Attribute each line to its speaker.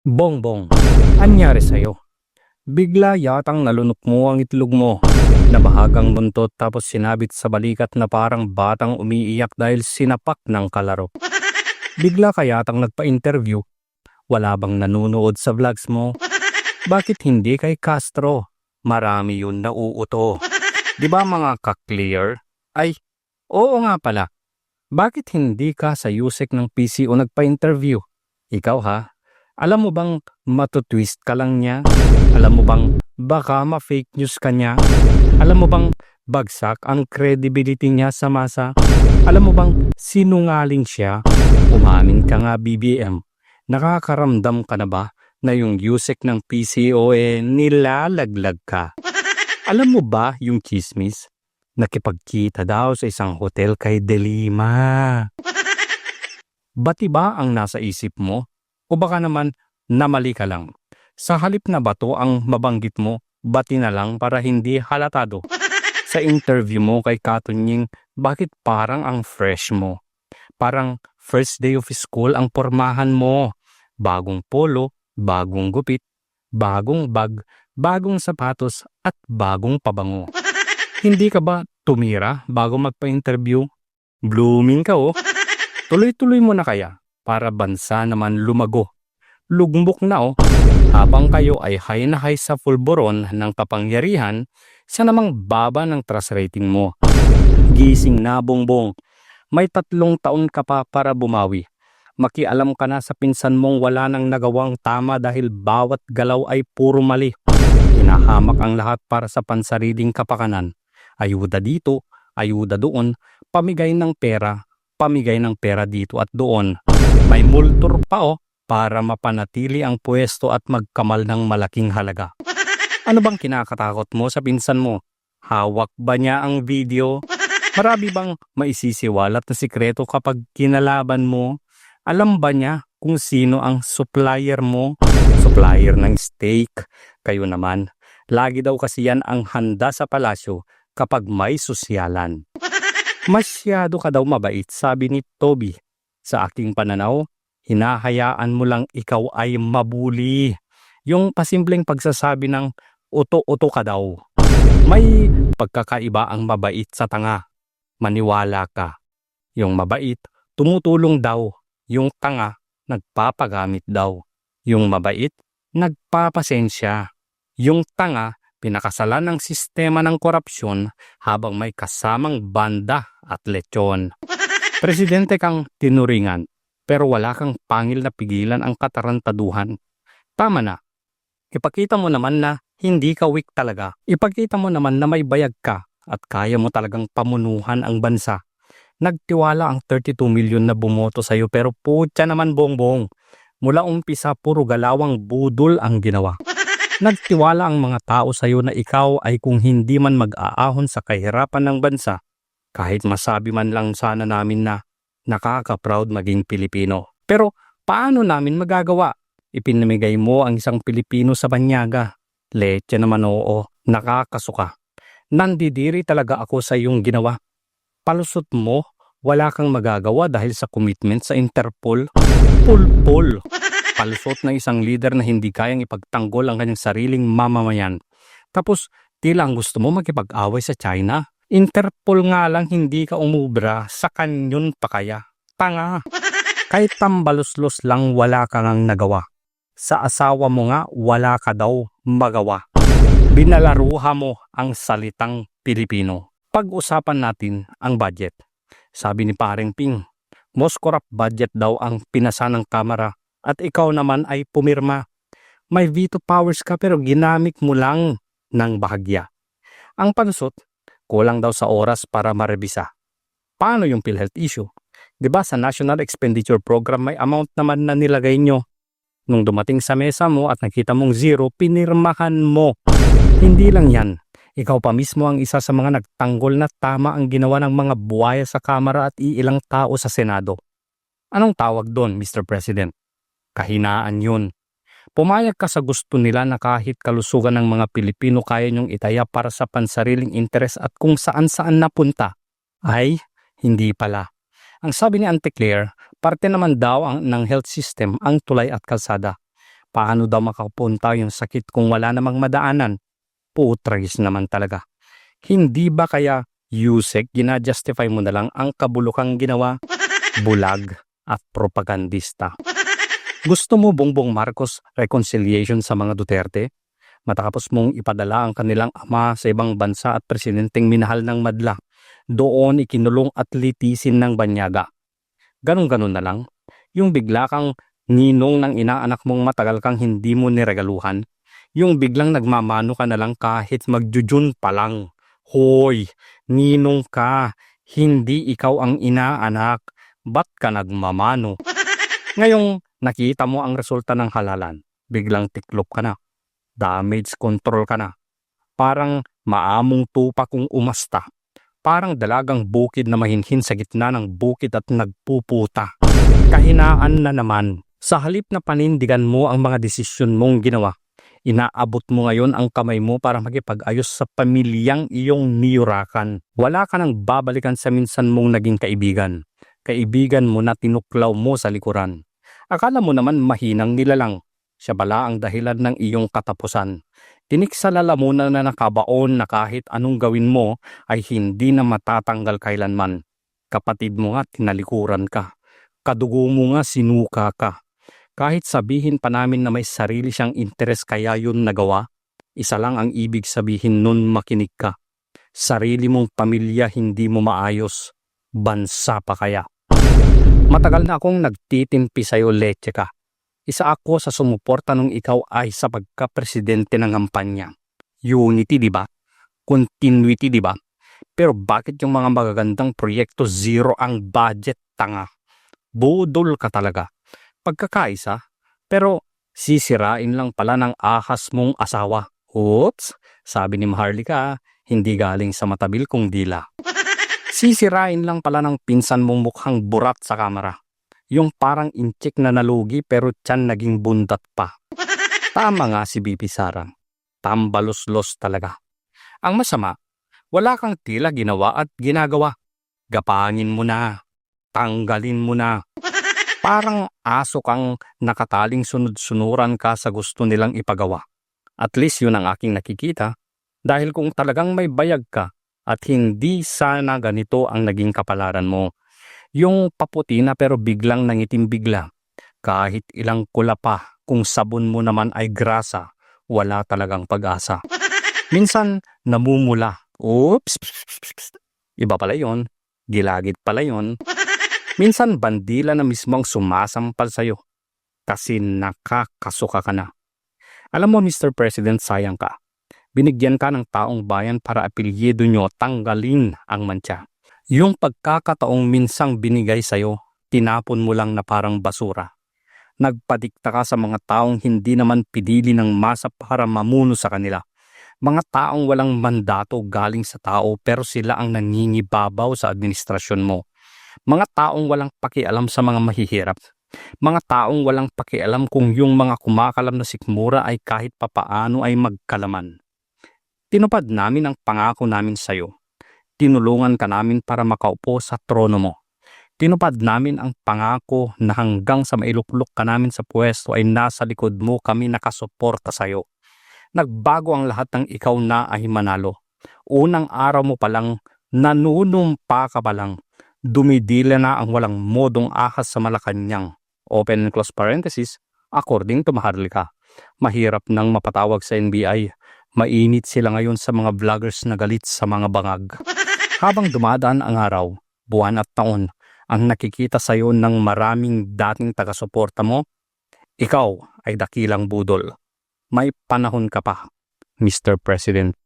Speaker 1: Bongbong, anyari sa'yo? Bigla yatang nalunok mo ang itlog mo na bahagang buntot tapos sinabit sa balikat na parang batang umiiyak dahil sinapak ng kalaro. Bigla ka yatang nagpa-interview. Wala bang nanonood sa vlogs mo? Bakit hindi kay Castro? Marami yun nauuto. Di ba mga ka-clear? Ay, oo nga pala. Bakit hindi ka sa USEC ng PCO nagpa-interview? Ikaw ha? Alam mo bang matutwist ka lang niya? Alam mo bang baka ma-fake news ka niya? Alam mo bang bagsak ang credibility niya sa masa? Alam mo bang sinungaling siya? Umamin ka nga BBM. Nakakaramdam ka na ba na yung USEC ng PCO nilalaglag ka? Alam mo ba yung chismis? Nakipagkita daw sa isang hotel kay Delima. Bati ba ang nasa isip mo? O baka naman namali ka lang? Sa halip na bato ang mabanggit mo, bati na lang para hindi halatado. Sa interview mo kay Katunying, bakit parang ang fresh mo? Parang first day of school ang pormahan mo. Bagong polo, bagong gupit, bagong bag, bagong sapatos at bagong pabango. Hindi ka ba tumira bago magpa-interview? Blooming ka oh. Tuloy-tuloy mo na kaya para bansa naman lumago. Lugmok na oh. Habang kayo ay high na high sa pulburon ng kapangyarihan, siya namang baba ng trust rating mo. Gising na Bongbong. May 3 taon ka pa para bumawi. Makialam ka na sa pinsan mong wala nang nagawang tama dahil bawat galaw ay puro mali. Hinahamak ang lahat para sa pansariling kapakanan. Ayuda dito, ayuda doon, pamigay ng pera dito at doon. May multur pa oh para mapanatili ang pwesto at magkamal ng malaking halaga. Ano bang kinakatakot mo sa pinsan mo? Hawak ba niya ang video? Marami bang maisisiwalat na sikreto kapag kinalaban mo? Alam ba niya kung sino ang supplier mo? Supplier ng steak. Kayo naman. Lagi daw kasi yan ang handa sa palasyo kapag may sosyalan. Masyado ka daw mabait, sabi ni Toby. Sa aking pananaw, hinahayaan mo lang ikaw ay mabuli. Yung pasimpleng pagsasabi ng uto-uto ka daw. May pagkakaiba ang mabait sa tanga. Maniwala ka. Yung mabait, tumutulong daw. Yung tanga, nagpapagamit daw. Yung mabait, nagpapasensya. Yung tanga, pinakasalan ng sistema ng korupsyon habang may kasamang banda at lechon. Presidente kang tinuringan, pero wala kang pangil na pigilan ang katarantaduhan. Tama na. Ipakita mo naman na hindi ka weak talaga. Ipakita mo naman na may bayag ka at kaya mo talagang pamunuhan ang bansa. Nagtiwala ang 32 milyon na bumoto sa'yo pero putya naman Bongbong. Mula umpisa puro galawang budol ang ginawa. Nagtiwala ang mga tao sa'yo na ikaw ay kung hindi man mag-aahon sa kahirapan ng bansa, kahit masabi man lang sana namin na nakaka-proud maging Pilipino. Pero paano namin magagawa? Ipinamigay mo ang isang Pilipino sa banyaga. Leche naman oo, nakakasuka. Nandidiri talaga ako sa iyong ginawa. Palusot mo, wala kang magagawa dahil sa commitment sa Interpol. Pulpol. Palusot na isang leader na hindi kayang ipagtanggol ang kanyang sariling mamamayan. Tapos, tila ang gusto mo makipag-away sa China. Interpol nga lang hindi ka umubra, sa kanyon pa kaya. Tanga. Kahit tambaluslos lang wala ka ngang nagawa. Sa asawa mo nga wala ka daw magawa. Binalaruha mo ang salitang Pilipino. Pag-usapan natin ang budget. Sabi ni Paring Ping, most corrupt budget daw ang pinasa ng Kamara at ikaw naman ay pumirma. May veto powers ka pero ginamit mo lang ng bahagya. Ang pansot, kulang daw sa oras para marebisa. Paano yung PhilHealth issue? Diba sa National Expenditure Program may amount naman na nilagay nyo? Nung dumating sa mesa mo at nakita mong zero, pinirmahan mo. Hindi lang yan. Ikaw pa mismo ang isa sa mga nagtanggol na tama ang ginawa ng mga buwaya sa Kamara at iilang tao sa Senado. Anong tawag doon, Mr. President? Kahinaan yun. Pumayag ka sa gusto nila na kahit kalusugan ng mga Pilipino kaya niyong itaya para sa pansariling interes at kung saan-saan napunta. Ay, hindi pala. Ang sabi ni Auntie Claire, parte naman daw ng health system ang tulay at kalsada. Paano daw makapunta yung sakit kung wala namang madaanan? Putragis naman talaga. Hindi ba kaya Yusek gina-justify mo na lang ang kabulukang ginawa? Bulag at propagandista. Gusto mo Bongbong Marcos reconciliation sa mga Duterte? Matapos mong ipadala ang kanilang ama sa ibang bansa at presidenteng minahal ng madla, doon ikinulong at litisin ng banyaga. Ganon-ganon na lang. Yung bigla kang ninong ng inaanak mong matagal kang hindi mo niregaluhan. Yung biglang nagmamano ka na lang kahit magjujun pa lang. Hoy, ninong ka, hindi ikaw ang inaanak. Ba't ka nagmamano? Ngayong nakita mo ang resulta ng halalan, biglang tiklop ka na. Damage control ka na. Parang maamong tupa kung umasta. Parang dalagang bukid na mahinhin sa gitna ng bukid at nagpuputa. Kahinaan na naman. Sa halip na panindigan mo ang mga desisyon mong ginawa, inaabot mo ngayon ang kamay mo para makipag-ayos sa pamilyang iyong niyurakan. Wala ka nang babalikan sa minsan mong naging kaibigan. Kaibigan mo na tinuklaw mo sa likuran. Akala mo naman mahinang nilalang. Siya bala ang dahilan ng iyong katapusan. Tinik sa lalamunan na nakabaon na kahit anong gawin mo ay hindi na matatanggal kailanman. Kapatid mo nga tinalikuran ka. Kadugo mo nga sinuka ka. Kahit sabihin pa namin na may sarili siyang interes kaya yun nagawa, isa lang ang ibig sabihin nun makinig ka. Sarili mong pamilya hindi mo maayos. Bansa pa kaya. Matagal na akong nagtitimpi sa'yo, leche ka. Isa ako sa sumuporta nung ikaw ay sa pagka-presidente ng kampanya. Unity, di ba? Continuity, di ba? Pero bakit yung mga magagandang proyekto zero ang budget, tanga? Budol ka talaga. Pagkakaisa, pero sisirain lang pala ng ahas mong asawa. Oops, sabi ni Maharlika, hindi galing sa matabil kong dila. Sisirain lang pala ng pinsan mong mukhang burat sa kamera. Yung parang inchik na nalugi pero tiyan naging bundat pa. Tama nga si BP Sara. Tambalos-los talaga. Ang masama, wala kang tila ginawa at ginagawa. Gapangin mo na. Tanggalin mo na. Parang aso kang nakataling sunod-sunuran ka sa gusto nilang ipagawa. At least yun ang aking nakikita. Dahil kung talagang may bayag ka at hindi sana ganito ang naging kapalaran mo. Yung paputi na pero biglang nangitim bigla. Kahit ilang kula pa, kung sabon mo naman ay grasa, wala talagang pag-asa. Minsan, namumula. Oops! Iba pala yun. Gilagid pala yun. Minsan, bandila na mismo ang sumasampal sa'yo. Kasi nakakasuka ka na. Alam mo, Mr. President, sayang ka. Binigyan ka ng taong bayan para apelyido nyo tanggalin ang mantsa. Yung pagkakataong minsang binigay sa'yo, tinapon mo lang na parang basura. Nagpadikta ka sa mga taong hindi naman pinili ng masa para mamuno sa kanila. Mga taong walang mandato galing sa tao pero sila ang nangingibabaw sa administrasyon mo. Mga taong walang pakialam sa mga mahihirap. Mga taong walang pakialam kung yung mga kumakalam na sikmura ay kahit papaano ay magkalaman. Tinupad namin ang pangako namin sa'yo. Tinulungan ka namin para makaupo sa trono mo. Tinupad namin ang pangako na hanggang sa mailuklok ka namin sa pwesto ay nasa likod mo kami nakasuporta sa'yo. Nagbago ang lahat ng ikaw na ay manalo. Unang araw mo palang, nanunumpa ka palang, dumidila na ang walang modong ahas sa Malacanang. Open and close parenthesis, according to Maharlika. Mahirap nang mapatawag sa NBI. Mainit sila ngayon sa mga vloggers na galit sa mga bangag. Habang dumadaan ang araw, buwan at taon, ang nakikita sa iyo ng maraming dating taga-suporta mo, ikaw ay dakilang budol. May panahon ka pa, Mr. President.